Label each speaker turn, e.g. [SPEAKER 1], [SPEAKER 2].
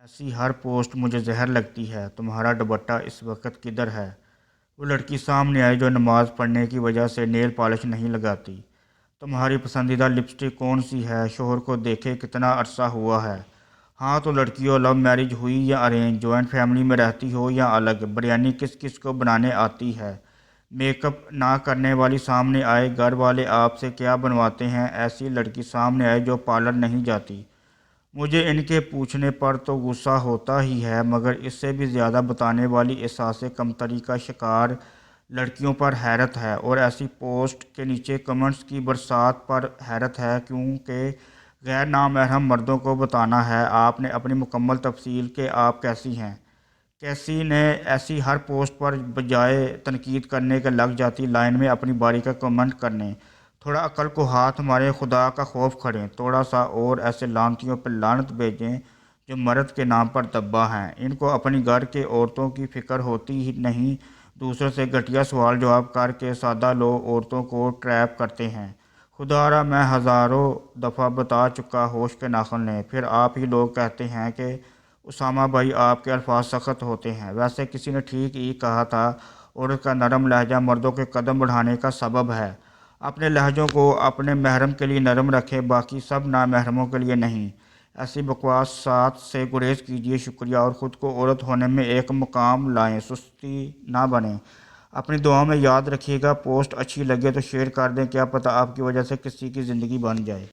[SPEAKER 1] ایسی ہر پوسٹ مجھے زہر لگتی ہے۔ تمہارا دوپٹہ اس وقت کدھر ہے؟ وہ لڑکی سامنے آئی جو نماز پڑھنے کی وجہ سے نیل پالش نہیں لگاتی۔ تمہاری پسندیدہ لپسٹک کون سی ہے؟ شوہر کو دیکھے کتنا عرصہ ہوا ہے؟ ہاں تو لڑکیوں، لو میرج ہوئی یا ارینج؟ جوائنٹ فیملی میں رہتی ہو یا الگ؟ بریانی کس کس کو بنانے آتی ہے؟ میک اپ نہ کرنے والی سامنے آئے، گھر والے آپ سے کیا بنواتے ہیں؟ ایسی لڑکی سامنے آئے جو پارلر نہیں جاتی۔ مجھے ان کے پوچھنے پر تو غصہ ہوتا ہی ہے، مگر اس سے بھی زیادہ بتانے والی احساس کمتری کا شکار لڑکیوں پر حیرت ہے، اور ایسی پوسٹ کے نیچے کمنٹس کی برسات پر حیرت ہے، کیونکہ غیر نامحرم مردوں کو بتانا ہے آپ نے اپنی مکمل تفصیل کہ آپ کیسی ہیں۔ کیسی نے ایسی ہر پوسٹ پر بجائے تنقید کرنے کے لگ جاتی لائن میں اپنی باری کا کمنٹ کرنے۔ تھوڑا عقل کو ہاتھ ماریں، خدا کا خوف کریں، تھوڑا سا اور ایسے لعنتیوں پہ لعنت بھیجیں جو مرد کے نام پر دبا ہیں۔ ان کو اپنی گھر کے عورتوں کی فکر ہوتی ہی نہیں، دوسروں سے گھٹیا سوال جواب کر کے سادہ لوگ عورتوں کو ٹریپ کرتے ہیں۔ خدا را میں ہزاروں دفعہ بتا چکا ہوش کے ناخن لیں، پھر آپ ہی لوگ کہتے ہیں کہ اسامہ بھائی آپ کے الفاظ سخت ہوتے ہیں۔ ویسے کسی نے ٹھیک ہی کہا تھا، عورت کا نرم لہجہ مردوں کے قدم بڑھانے کا سبب ہے۔ اپنے لہجوں کو اپنے محرم کے لیے نرم رکھیں، باقی سب نامحرموں کے لیے نہیں۔ ایسی بکواسات سے گریز کیجیے، شکریہ، اور خود کو عورت ہونے میں ایک مقام لائیں، سستی نہ بنیں۔ اپنی دعاؤں میں یاد رکھیے گا، پوسٹ اچھی لگے تو شیئر کر دیں، کیا پتہ آپ کی وجہ سے کسی کی زندگی بن جائے۔